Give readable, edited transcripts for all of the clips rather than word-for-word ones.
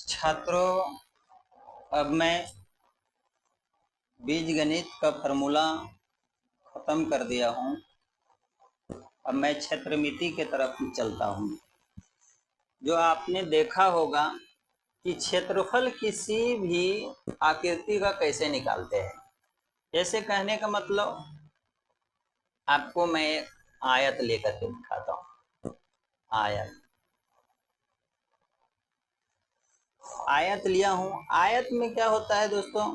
छात्रों, अब मैं बीजगणित का फॉर्मूला खत्म कर दिया हूँ। अब मैं क्षेत्रमिति के तरफ चलता हूँ। जो आपने देखा होगा कि क्षेत्रफल किसी भी आकृति का कैसे निकालते हैं। जैसे कहने का मतलब, आपको मैं एक आयत लेकर के दिखाता हूँ। आयत लिया हूँ। आयत में क्या होता है दोस्तों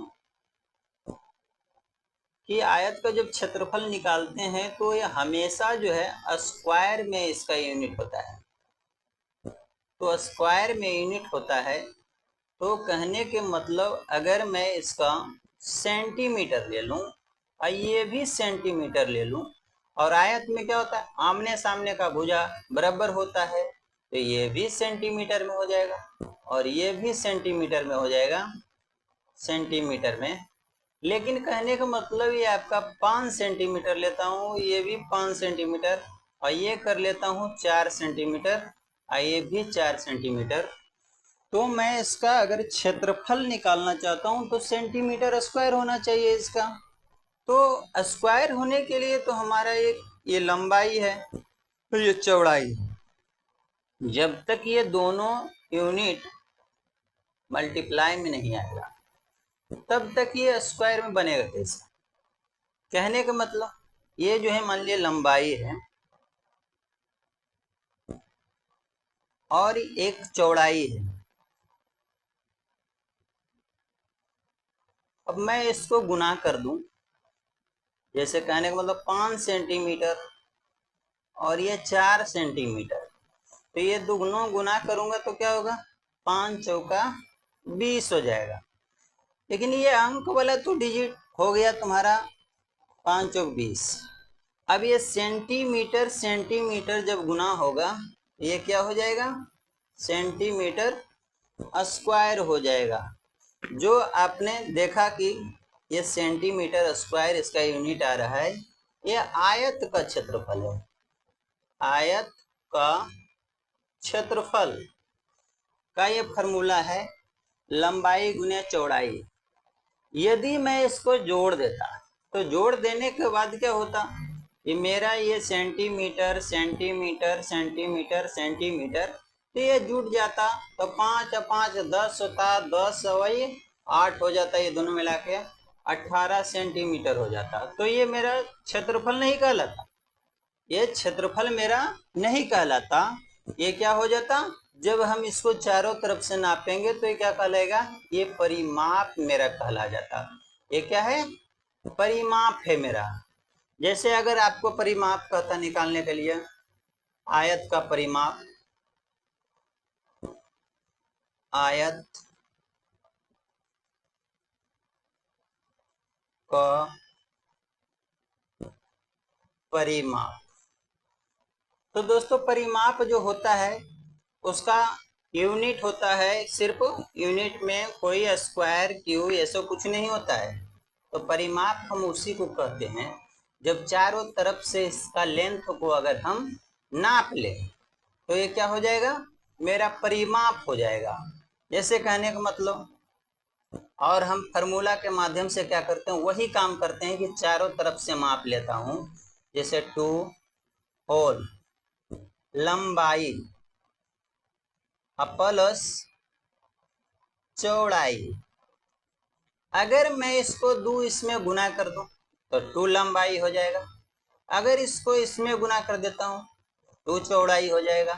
कि आयत का जब क्षेत्रफल निकालते हैं तो ये हमेशा जो है स्क्वायर में इसका यूनिट होता है। तो स्क्वायर में यूनिट होता है, तो कहने के मतलब अगर मैं इसका सेंटीमीटर ले लूं और ये भी सेंटीमीटर ले लूं, और आयत में क्या होता है, आमने सामने का भुजा बराबर होता है, तो ये भी सेंटीमीटर में हो जाएगा और ये भी सेंटीमीटर में हो जाएगा, सेंटीमीटर में। लेकिन कहने का मतलब ये आपका 5 सेंटीमीटर लेता हूँ, ये भी 5 सेंटीमीटर, और ये कर लेता हूँ 4 सेंटीमीटर और ये भी 4 सेंटीमीटर। तो मैं इसका अगर क्षेत्रफल निकालना चाहता हूँ तो सेंटीमीटर स्क्वायर होना चाहिए इसका। तो स्क्वायर होने के लिए तो हमारा एक ये लंबाई है, तो ये चौड़ाई है। जब तक ये दोनों यूनिट मल्टीप्लाई में नहीं आएगा तब तक ये स्क्वायर में बनेगा कैसे। कहने का मतलब ये जो है, मान लिया लंबाई है और एक चौड़ाई है। अब मैं इसको गुना कर दूं, जैसे कहने का मतलब 5 सेंटीमीटर और ये 4 सेंटीमीटर, तो ये दोनों गुना करूंगा तो क्या होगा, 5 चौका 20 हो जाएगा। लेकिन ये अंक वाला तो डिजिट हो गया तुम्हारा 5 चौक 20। अब ये सेंटीमीटर सेंटीमीटर जब गुना होगा ये क्या हो जाएगा, सेंटीमीटर स्क्वायर हो जाएगा। जो आपने देखा कि ये सेंटीमीटर स्क्वायर इसका यूनिट आ रहा है, ये आयत का क्षेत्रफल है। आयत का क्षेत्रफल का ये फॉर्मूला है लंबाई गुने चौड़ाई। यदि मैं इसको जोड़ देता तो जोड़ देने के बाद क्या होता, ये मेरा ये सेंटीमीटर सेंटीमीटर सेंटीमीटर सेंटीमीटर, तो ये जुट जाता, तो 5 और 5 10 होता, 10 वही 8 हो जाता, ये दोनों मिला के 18 सेंटीमीटर हो जाता। तो ये मेरा क्षेत्रफल नहीं कहलाता, ये क्षेत्रफल मेरा नहीं कहलाता। ये क्या हो जाता, जब हम इसको चारों तरफ से नापेंगे तो ये क्या कहलाएगा, ये परिमाप मेरा कहला जाता। ये क्या है, परिमाप है मेरा। जैसे अगर आपको परिमाप कहता निकालने के लिए, आयत का परिमाप, आयत का परिमाप, तो दोस्तों परिमाप जो होता है उसका यूनिट होता है, सिर्फ यूनिट में कोई स्क्वायर क्यूब ये सब कुछ नहीं होता है। तो परिमाप हम उसी को कहते हैं जब चारों तरफ से इसका लेंथ को अगर हम नाप लें तो ये क्या हो जाएगा, मेरा परिमाप हो जाएगा। जैसे कहने का मतलब, और हम फार्मूला के माध्यम से क्या करते हैं, वही काम करते हैं कि चारों तरफ से माप लेता हूं। जैसे 2 होल लंबाई प्लस चौड़ाई, अगर मैं इसको इसमें गुना कर दूं तो 2 लंबाई हो जाएगा। अगर इसको इसमें गुना कर देता हूं 2 चौड़ाई हो जाएगा।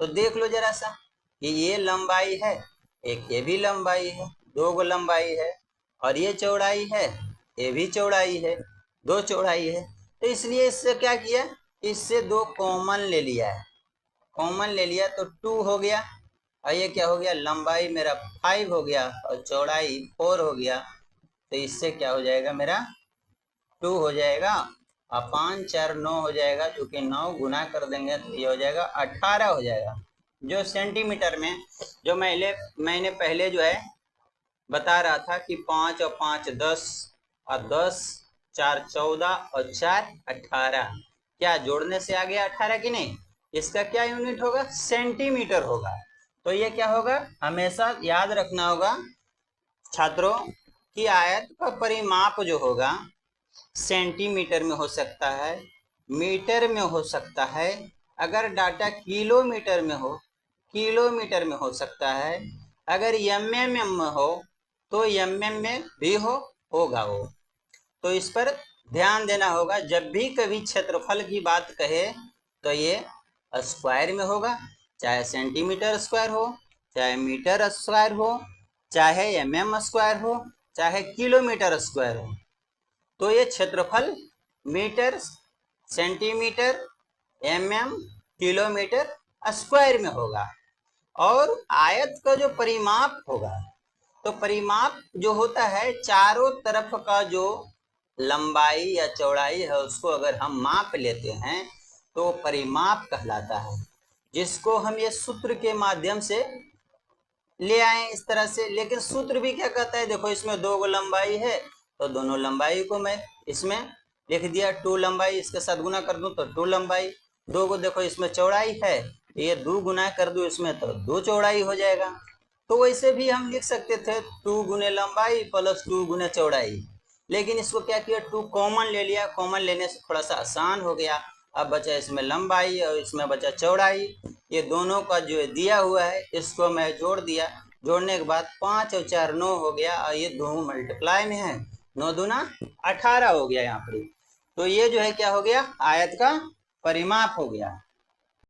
तो देख लो जरा सा कि ये लंबाई है, एक ये भी लंबाई है, 2 लंबाई है, और ये चौड़ाई है, ये भी चौड़ाई है, 2 चौड़ाई है। तो इसलिए इससे क्या किया, इससे 2 कॉमन ले लिया है, कॉमन ले लिया तो 2 हो गया, और ये क्या हो गया, लंबाई मेरा 5 हो गया और चौड़ाई 4 हो गया। तो इससे क्या हो जाएगा, मेरा 2 हो जाएगा और 5 4 9 हो जाएगा, जो कि 9 गुना कर देंगे तो ये हो जाएगा 18 हो जाएगा। जो सेंटीमीटर में जो मैंने पहले जो है बता रहा था कि 5 और 5 10 और 10 4 14 और 4 18, क्या जोड़ने से आ गया 18 की नहीं, इसका क्या यूनिट होगा, सेंटीमीटर होगा। तो ये क्या होगा, हमेशा याद रखना होगा छात्रों कि आयत का परिमाप जो होगा सेंटीमीटर में हो सकता है, मीटर में हो सकता है, अगर डाटा किलोमीटर में हो, किलोमीटर में हो सकता है, अगर एमएम में हो तो एमएम में भी होगा वो। तो इस पर ध्यान देना होगा, जब भी कभी क्षेत्रफल की बात कहे तो ये स्क्वायर में होगा, चाहे सेंटीमीटर स्क्वायर हो, चाहे मीटर स्क्वायर हो, चाहे एमएम स्क्वायर हो, चाहे किलोमीटर स्क्वायर हो। तो ये क्षेत्रफल metre, centimetre, MM, kilometre square में होगा। और आयत का जो परिमाप होगा, तो परिमाप जो होता है चारों तरफ का जो लंबाई या चौड़ाई है उसको अगर हम माप लेते हैं तो परिमाप कहलाता है, जिसको हम ये सूत्र के माध्यम से ले आए इस तरह से। लेकिन सूत्र भी क्या कहता है, देखो इसमें दो लंबाई है तो दोनों लंबाई को मैं इसमें लिख दिया, 2 लंबाई, इसके साथ गुना कर दूं तो 2 लंबाई, दो को देखो इसमें चौड़ाई है, ये 2 गुना कर दूं इसमें तो 2 चौड़ाई हो जाएगा। तो वैसे भी हम लिख सकते थे 2 गुने लंबाई प्लस 2 गुने चौड़ाई, लेकिन इसको क्या किया, 2 कॉमन ले लिया, कॉमन लेने से थोड़ा सा आसान हो गया। अब बचा इसमें लंबाई और इसमें बचा चौड़ाई, ये दोनों का जो दिया हुआ है इसको मैं जोड़ दिया, जोड़ने के बाद 5 और 4 9 हो गया, और ये दोनों मल्टीप्लाई में है, 9 दूना 18 हो गया यहाँ पर। तो ये जो है क्या हो गया, आयत का परिमाप हो गया।